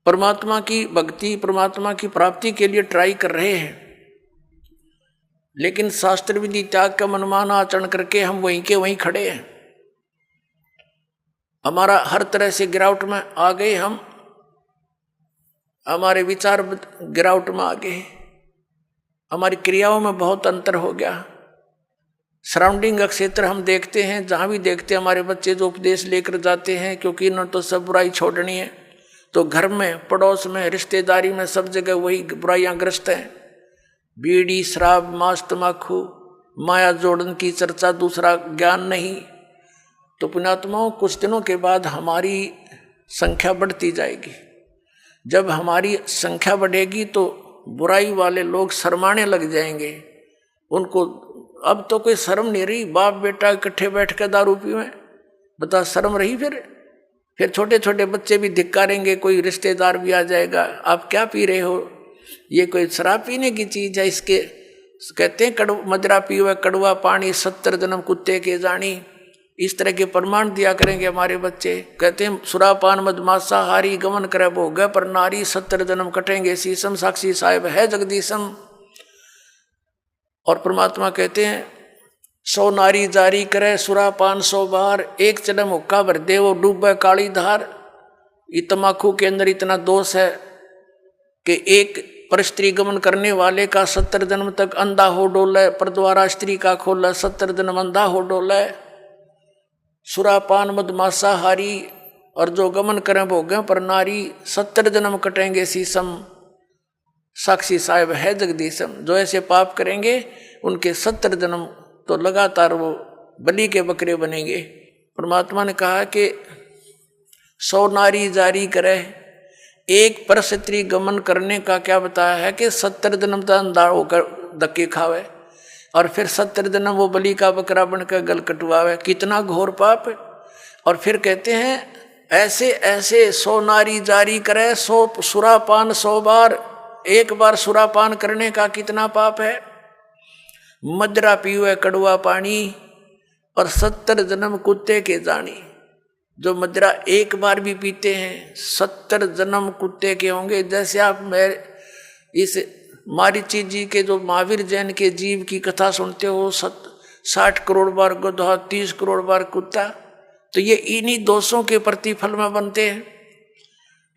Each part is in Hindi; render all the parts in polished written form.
परमात्मा की भक्ति, परमात्मा की प्राप्ति के लिए ट्राई कर रहे हैं, लेकिन शास्त्र विधि त्याग का मनमाना आचरण करके हम वहीं के वहीं खड़े हैं। हमारा हर तरह से गिरावट में आ गए, हम हमारे विचार गिरावट में आ गए, हमारी क्रियाओं में बहुत अंतर हो गया। सराउंडिंग का क्षेत्र हम देखते हैं, जहाँ भी देखते हैं हमारे बच्चे जो उपदेश लेकर जाते हैं, क्योंकि इन्होंने तो सब बुराई छोड़नी है, तो घर में, पड़ोस में, रिश्तेदारी में, सब जगह वही बुराइयां ग्रस्त हैं। बीड़ी, शराब, मांस, तम्बाकू, माया जोड़न की चर्चा, दूसरा ज्ञान नहीं। तो पुण्यात्माओं, कुछ दिनों के बाद हमारी संख्या बढ़ती जाएगी। जब हमारी संख्या बढ़ेगी तो बुराई वाले लोग शर्माने लग जाएंगे। उनको अब तो कोई शर्म नहीं रही, बाप बेटा इकट्ठे बैठ कर दारू पीवें, बता शर्म रही? फिर छोटे छोटे बच्चे भी धिक्कारेंगे, कोई रिश्तेदार भी आ जाएगा, आप क्या पी रहे हो, ये कोई शराब पीने की चीज है? इसके कहते हैं मदरा पीवे कड़वा पानी, 70 जन्म कुत्ते के जानी। इस तरह के प्रमाण दिया करेंगे हमारे बच्चे। कहते हैं सुरापान मदमासा हारी, गमन करे भोग पर नारी, 70 जन्म कटेंगे शीशम, साक्षी साहिब है जगदीशम। और परमात्मा कहते हैं 100 नारी जारी करे सुरापान 100 बार, एक जन्म हुक्का भर दे वो डूबे काली धार। ये तम्बाकू के अंदर इतना दोष है कि एक पर स्त्री गमन करने वाले का 70 जन्म तक अंधा हो डोले, पर द्वारा स्त्री का खोला 70 जन्म अंधा हो डोले। सुरापान मदमासा हारी, और जो गमन करें भोगें पर नारी, 70 जन्म कटेंगे शीशम, साक्षी साहिब है जगदीशम। जो ऐसे पाप करेंगे उनके 70 जन्म तो लगातार वो बलि के बकरे बनेंगे। परमात्मा ने कहा कि 100 नारी जारी करे, एक पर स्त्री गमन करने का क्या बताया है कि 70 जन्म तक अंधा होकर धक्के खावे, और फिर 70 जन्म वो बलि का बकरा बनकर गल कटवावे। कितना घोर पाप है। और फिर कहते हैं ऐसे ऐसे 100 नारी जारी करे, 100 सुरापान 100 बार, एक बार सुरापान करने का कितना पाप है। मदरा पीवे कड़वा पानी, और 70 जन्म कुत्ते के जानी। जो मदरा एक बार भी पीते हैं 70 जन्म कुत्ते के होंगे। जैसे आप मैं इस मारीची जी के जो महावीर जैन के जीव की कथा सुनते हो, 60 करोड़ बार गधा, 30 करोड़ बार कुत्ता, तो ये इन्हीं दोषों के प्रतिफल में बनते हैं।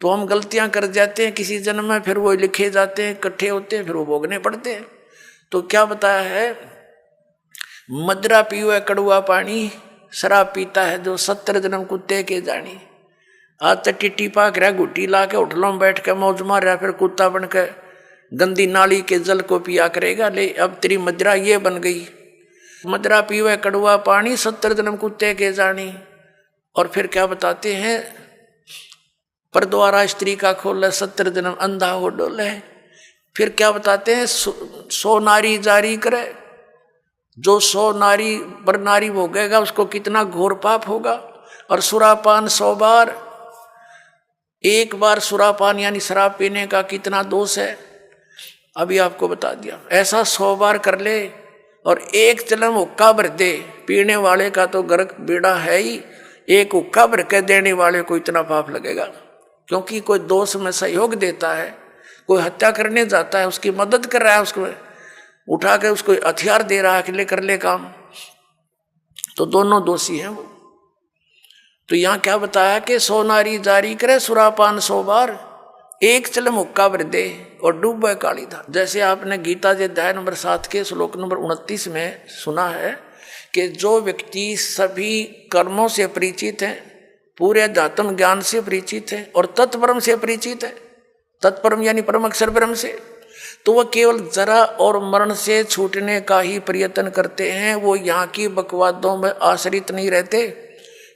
तो हम गलतियां कर जाते हैं किसी जन्म में, फिर वो लिखे जाते हैं, इकट्ठे होते हैं, फिर वो भोगने पड़ते हैं। तो क्या बताया है, मदरा पीवे कड़वा पानी, शराब पीता है जो 70 जन्म कुत्ते के जानी। आज तक टिट्टी पाक रहा, घुट्टी ला के होटलों में बैठ के मौज मार रहा, फिर कुत्ता बन के गंदी नाली के जल को पिया करेगा। ले अब तेरी मदरा ये बन गई, मदरा पीवे कड़वा पानी, 70 जन्म कुत्ते के जानी। और फिर क्या बताते हैं, पर द्वारा स्त्री का खोले 70 जन्म अंधा हो डोले। फिर क्या बताते हैं, 100 नारी जारी करे, जो 100 नारी पर नारी भोगेगा उसको कितना घोर पाप होगा। और सुरापान 100 बार, एक बार सुरापान यानी शराब पीने का कितना दोष है, अभी आपको बता दिया। ऐसा 100 बार कर ले और एक जन्म हुक्का भर दे, पीने वाले का तो गर्क बेड़ा है ही, एक हुक्का भर के देने वाले को इतना पाप लगेगा। क्योंकि कोई दोष में सहयोग देता है, कोई हत्या करने जाता है, उसकी मदद कर रहा है, उसको उठा के उसको हथियार दे रहा है कि ले कर ले काम, तो दोनों दोषी हैं वो। तो यहाँ क्या बताया कि 100 नारी जारी करे सुरापान 100 बार, एक चलम हुक्का भर दे और डूबे काली धार। जैसे आपने गीता जी अध्याय नंबर 7 के श्लोक नंबर 29 में सुना है कि जो व्यक्ति सभी कर्मों से परिचित है, पूरे अध्यात्म ज्ञान से परिचित है और तत्परम से परिचित है, तत्परम यानी परम अक्षर ब्रह्म से, तो वह केवल जरा और मरण से छूटने का ही प्रयत्न करते हैं। वो यहाँ की बकवादों में आश्रित नहीं रहते,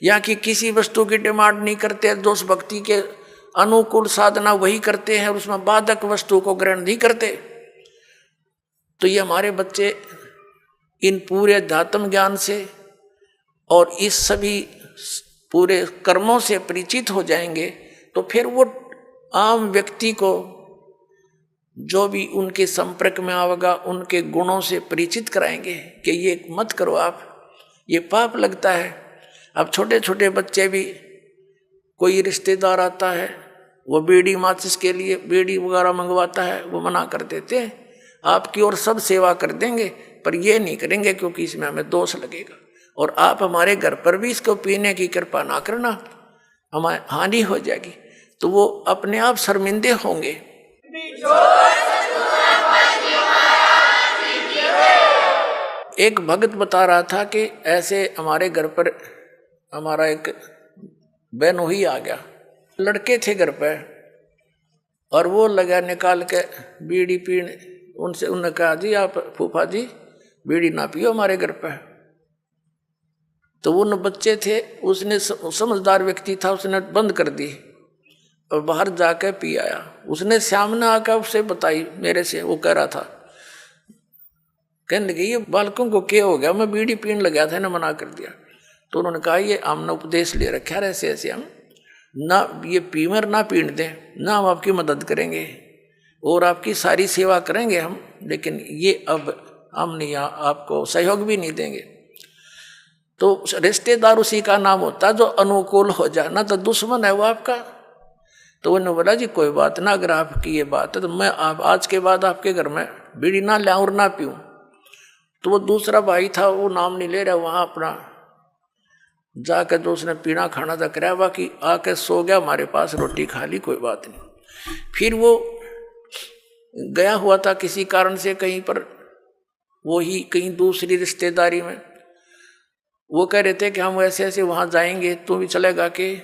यहाँ की किसी वस्तु की डिमांड नहीं करते, दोष भक्ति के अनुकूल साधना वही करते हैं, उसमें बाधक वस्तु को ग्रहण नहीं करते। तो ये हमारे बच्चे इन पूरे अध्यात्म ज्ञान से और इस सभी पूरे कर्मों से परिचित हो जाएंगे, तो फिर वो आम व्यक्ति को जो भी उनके संपर्क में आवेगा उनके गुणों से परिचित कराएंगे कि ये मत करो आप, ये पाप लगता है। अब छोटे छोटे बच्चे भी, कोई रिश्तेदार आता है, वो बीड़ी माचिस के लिए बीड़ी वगैरह मंगवाता है, वो मना कर देते हैं आपकी और सब सेवा कर देंगे, पर ये नहीं करेंगे क्योंकि इसमें हमें दोष लगेगा, और आप हमारे घर पर भी इसको पीने की कृपा ना करना, हमारी हानि हो जाएगी। तो वो अपने आप शर्मिंदे होंगे। एक भगत बता रहा था कि ऐसे हमारे घर पर हमारा एक बहनोई आ गया, लड़के थे घर पे, और वो लगा निकाल के बीड़ी पीने, उनसे उन्होंने कहा जी आप फूफा जी बीड़ी ना पियो हमारे घर पे। तो वो न बच्चे थे, उसने समझदार व्यक्ति था, उसने बंद कर दी और बाहर जाकर पी आया। उसने सामने आकर उसे बताई मेरे से, वो कह रहा था, कहने लगे ये बालकों को क्या हो गया, मैं बीड़ी पीने लगा था ना मना कर दिया। तो उन्होंने कहा ये हमने उपदेश ले रखा है ऐसे ऐसे, हम ना ये पीमर ना पीने दें, ना हम आपकी मदद करेंगे और आपकी सारी सेवा करेंगे हम, लेकिन ये अब हम नहीं आपको सहयोग भी नहीं देंगे। तो रिश्तेदार उसी का नाम होता है जो अनुकूल हो जाए, ना तो दुश्मन है वो आपका। तो उन्होंने बोला जी कोई बात ना, अगर आपकी ये बात है तो मैं आप आज के बाद आपके घर में बीड़ी ना लाऊं और ना पीऊं। तो वो दूसरा भाई था, वो नाम नहीं ले रहा, वहाँ अपना जाकर जो उसने पीना खाना था कराया, बाकी आके सो गया, हमारे पास रोटी खा ली, कोई बात नहीं। फिर वो गया हुआ था किसी कारण से कहीं पर, वो ही कहीं दूसरी रिश्तेदारी में, वो कह रहे थे कि हम ऐसे ऐसे वहाँ जाएंगे, तू भी चलेगा के?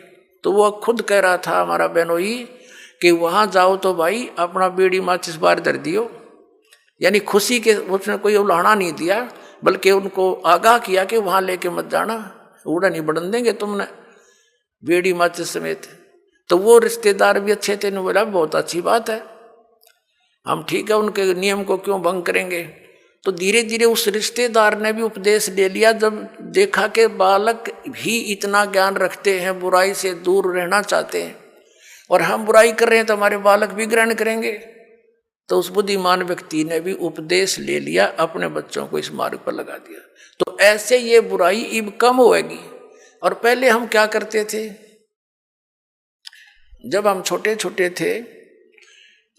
तो वो खुद कह रहा था हमारा बहनोई कि वहाँ जाओ तो भाई अपना बीड़ी माचिस बार धर दियो, यानी खुशी के, उसने कोई उलाहना नहीं दिया, बल्कि उनको आगाह किया कि वहाँ लेके मत जाना, उड़ा नहीं बढ़न देंगे तुमने बीड़ी माचिस समेत। तो वो रिश्तेदार भी अच्छे थे, ने बोला बहुत अच्छी बात है, हम ठीक है, उनके नियम को क्यों भंग करेंगे। तो धीरे धीरे उस रिश्तेदार ने भी उपदेश ले लिया, जब देखा कि बालक भी इतना ज्ञान रखते हैं, बुराई से दूर रहना चाहते हैं, और हम बुराई कर रहे हैं तो हमारे बालक भी ग्रहण करेंगे। तो उस बुद्धिमान व्यक्ति ने भी उपदेश ले लिया, अपने बच्चों को इस मार्ग पर लगा दिया। तो ऐसे ये बुराई अब कम होगी। और पहले हम क्या करते थे, जब हम छोटे छोटे थे,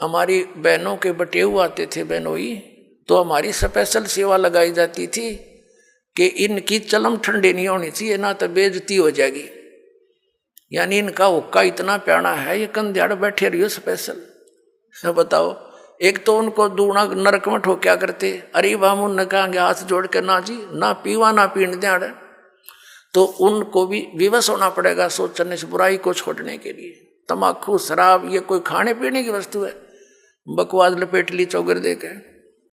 हमारी बहनों के बटेऊ आते थे बहनोई, तो हमारी स्पेशल सेवा लगाई जाती थी कि इनकी चलम ठंडी नहीं होनी चाहिए, ना तो बेइज्जती हो जाएगी, यानी इनका हुक्का इतना प्यारा है, ये कंध्याड़ बैठे रहियो स्पेशल। बताओ, एक तो उनको दूना नरक में ठोक्या करते, अरे हम उनने कहेंगे हाथ जोड़ के ना जी ना पीवा ना पीने दें, तो उनको भी विवश होना पड़ेगा सोचने से बुराई को छोड़ने के लिए। तम्बाकू शराब ये कोई खाने पीने की वस्तु है, बकवास लपेट ली चौगर दे के।